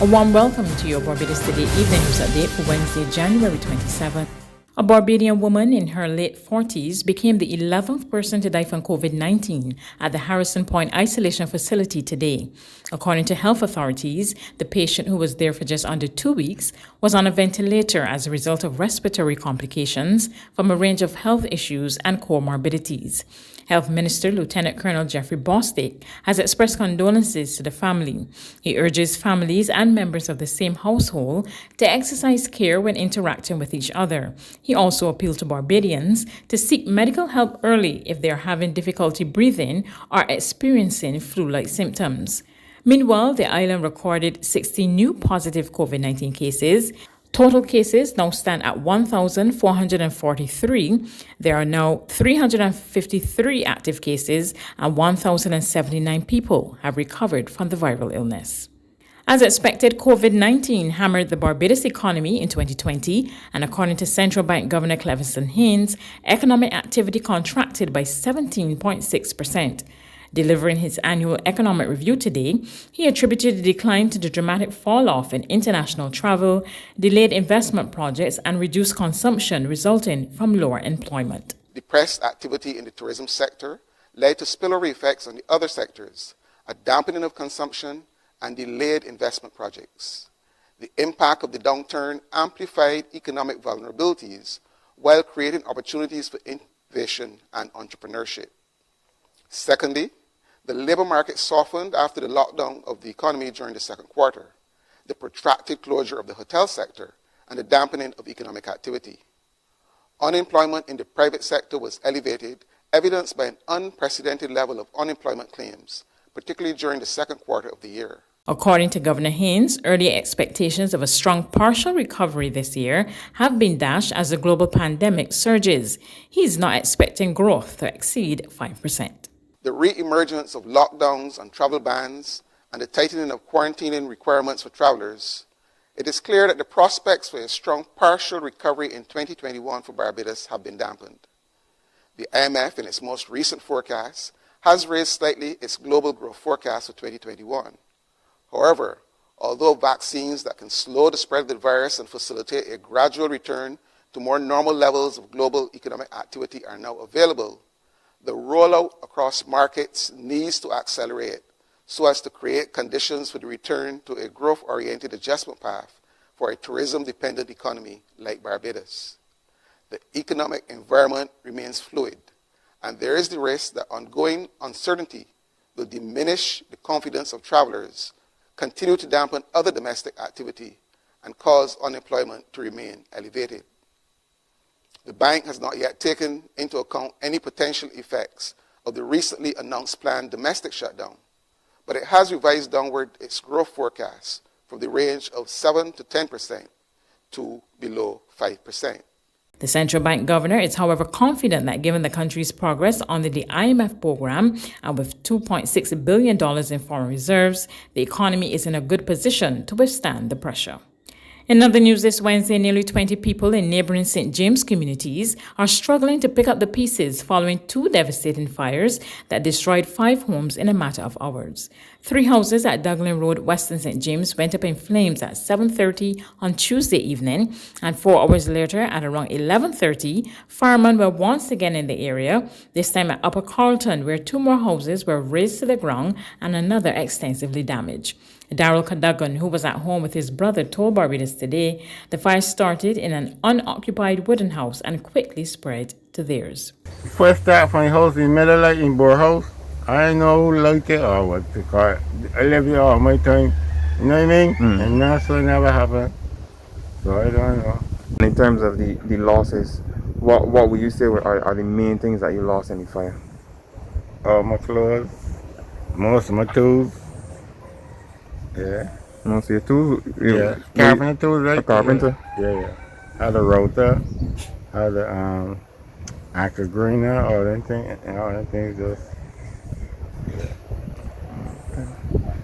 A warm welcome to your Barbados Today Evening News Update for Wednesday, January 27th. A Barbadian woman in her late 40s became the 11th person to die from COVID-19 at the Harrison Point Isolation Facility today. According to health authorities, the patient, who was there for just under 2 weeks, was on a ventilator as a result of respiratory complications from a range of health issues and comorbidities. Health Minister Lieutenant Colonel Jeffrey Bostic has expressed condolences to the family. He urges families and members of the same household to exercise care when interacting with each other. He also appealed to Barbadians to seek medical help early if they are having difficulty breathing or experiencing flu-like symptoms. Meanwhile, the island recorded 16 new positive COVID-19 cases. Total cases now stand at 1,443. There are now 353 active cases and 1,079 people have recovered from the viral illness. As expected, COVID-19 hammered the Barbados economy in 2020, and according to Central Bank Governor Clevenson Haynes, economic activity contracted by 17.6%. Delivering his annual economic review today, he attributed the decline to the dramatic fall-off in international travel, delayed investment projects, and reduced consumption resulting from lower employment. Depressed activity in the tourism sector led to spillover effects on the other sectors, a dampening of consumption, and delayed investment projects. The impact of the downturn amplified economic vulnerabilities while creating opportunities for innovation and entrepreneurship. Secondly, the labor market softened after the lockdown of the economy during the second quarter, the protracted closure of the hotel sector, and the dampening of economic activity. Unemployment in the private sector was elevated, evidenced by an unprecedented level of unemployment claims, particularly during the second quarter of the year. According to Governor Haynes, early expectations of a strong partial recovery this year have been dashed as the global pandemic surges. He is not expecting growth to exceed 5%. The re-emergence of lockdowns and travel bans and the tightening of quarantining requirements for travelers, it is clear that the prospects for a strong partial recovery in 2021 for Barbados have been dampened. The IMF, in its most recent forecast, has raised slightly its global growth forecast for 2021. However, although vaccines that can slow the spread of the virus and facilitate a gradual return to more normal levels of global economic activity are now available, the rollout across markets needs to accelerate so as to create conditions for the return to a growth-oriented adjustment path for a tourism-dependent economy like Barbados. The economic environment remains fluid, and there is the risk that ongoing uncertainty will diminish the confidence of travelers, continue to dampen other domestic activity, and cause unemployment to remain elevated. The bank has not yet taken into account any potential effects of the recently announced planned domestic shutdown, but it has revised downward its growth forecast from the range of 7 to 10% to below 5%. The central bank governor is, however, confident that given the country's progress under the IMF program and with $2.6 billion in foreign reserves, the economy is in a good position to withstand the pressure. In other news this Wednesday, nearly 20 people in neighboring St. James communities are struggling to pick up the pieces following 2 devastating fires that destroyed 5 homes in a matter of hours. 3 houses at Dublin Road, Western St. James went up in flames at 7:30 on Tuesday evening, and 4 hours later at around 11:30, firemen were once again in the area, this time at Upper Carlton, where 2 more houses were razed to the ground and another extensively damaged. Darrell Cadogan, who was at home with his brother, told Barbados Today the fire started in an unoccupied wooden house and quickly spread to theirs. First start from the house in middle like in Boer house. I know who liked it or what to call it. I live here all my time. You know what I mean? And that's what never happened. So I don't know. In terms of the losses, what would you say are the main things that you lost in the fire? All my clothes, most of my tools. Yeah. Most of your tools? Yeah. Carpenter tools, right? A carpenter? Yeah. Had a router, had a anchor greener, all them things just.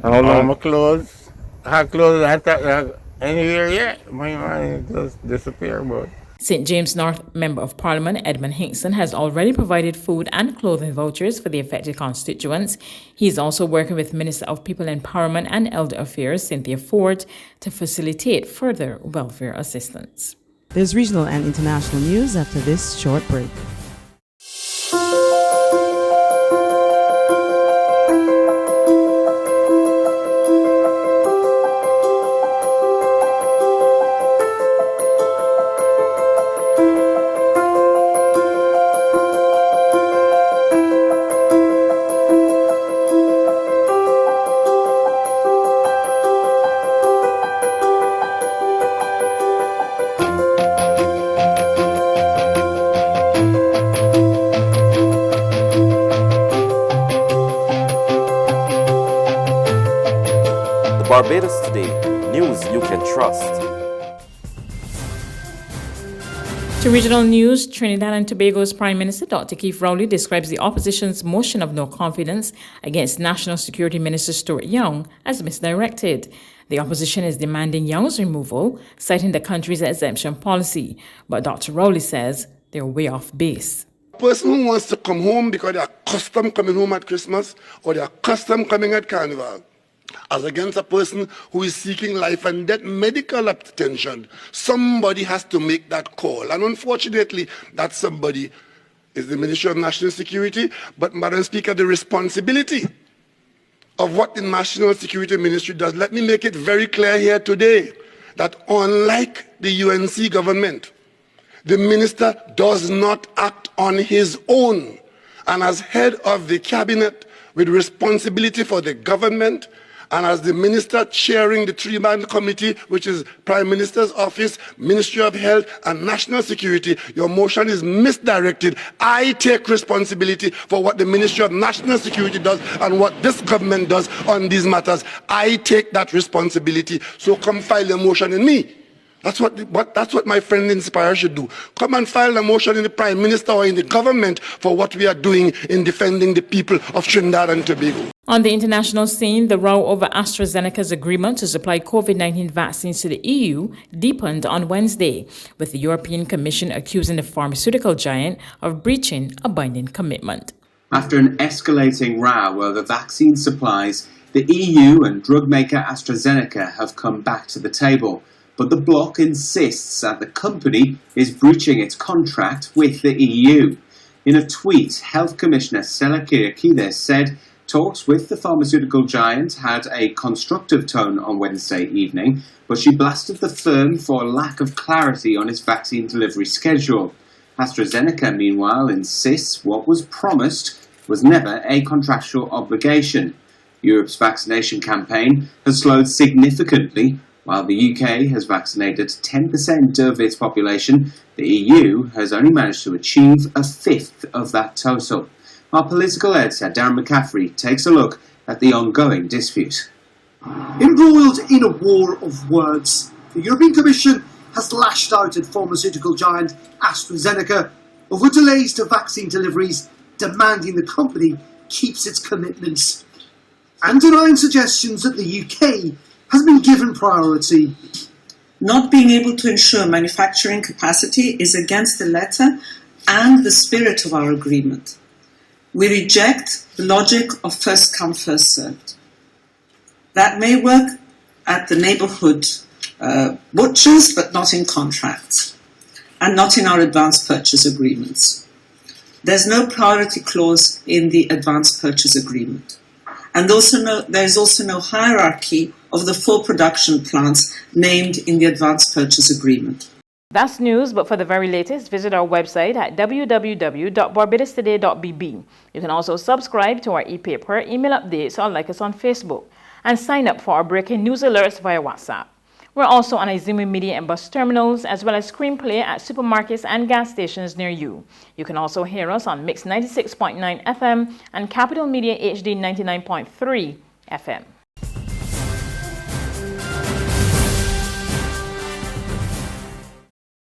All my clothes. I had clothes I thought anywhere yet. My money just disappeared, but St. James North Member of Parliament Edmund Hinkson has already provided food and clothing vouchers for the affected constituents. He is also working with Minister of People Empowerment and Elder Affairs Cynthia Ford to facilitate further welfare assistance. There's regional and international news after this short break. Barbados Today, news you can trust. To regional news, Trinidad and Tobago's Prime Minister Dr. Keith Rowley describes the opposition's motion of no confidence against National Security Minister Stuart Young as misdirected. The opposition is demanding Young's removal, citing the country's exemption policy. But Dr. Rowley says they're way off base. A person who wants to come home because they are accustomed coming home at Christmas or they are accustomed coming at Carnival, as against a person who is seeking life and death medical attention. Somebody has to make that call. And unfortunately, that somebody is the Ministry of National Security. But, Madam Speaker, the responsibility of what the National Security Ministry does, let me make it very clear here today that unlike the UNC government, the minister does not act on his own. And as head of the cabinet with responsibility for the government, and as the minister chairing the three-man committee, which is Prime Minister's Office, Ministry of Health, and National Security, your motion is misdirected. I take responsibility for what the Ministry of National Security does and what this government does on these matters. I take that responsibility. So come file a motion in me. That's what my friend Inspire should do. Come and file a motion in the Prime Minister or in the government for what we are doing in defending the people of Trinidad and Tobago. On the international scene, the row over AstraZeneca's agreement to supply COVID-19 vaccines to the EU deepened on Wednesday, with the European Commission accusing the pharmaceutical giant of breaching a binding commitment. After an escalating row over vaccine supplies, the EU and drug maker AstraZeneca have come back to the table. But the bloc insists that the company is breaching its contract with the EU. In a tweet, Health Commissioner Stella Kyriakides said talks with the pharmaceutical giant had a constructive tone on Wednesday evening, but she blasted the firm for lack of clarity on its vaccine delivery schedule. AstraZeneca, meanwhile, insists what was promised was never a contractual obligation. Europe's vaccination campaign has slowed significantly. While the UK has vaccinated 10% of its population, the EU has only managed to achieve a fifth of that total. Our political editor, Darren McCaffrey, takes a look at the ongoing dispute. Embroiled in a war of words, the European Commission has lashed out at pharmaceutical giant AstraZeneca over delays to vaccine deliveries, demanding the company keeps its commitments and denying suggestions that the UK has been given priority. Not being able to ensure manufacturing capacity is against the letter and the spirit of our agreement. We reject the logic of first come, first served. That may work at the neighbourhood butchers, but not in contracts, and not in our advance purchase agreements. There's no priority clause in the advance purchase agreement. And there's also no hierarchy of the full production plants named in the advance purchase agreement. That's news, but for the very latest, visit our website at www.barbadostoday.bb. You can also subscribe to our e-paper, email updates, or like us on Facebook, and sign up for our breaking news alerts via WhatsApp. We're also on Izumi Media and bus terminals, as well as screenplay at supermarkets and gas stations near you. You can also hear us on Mix 96.9 FM and Capital Media HD 99.3 FM.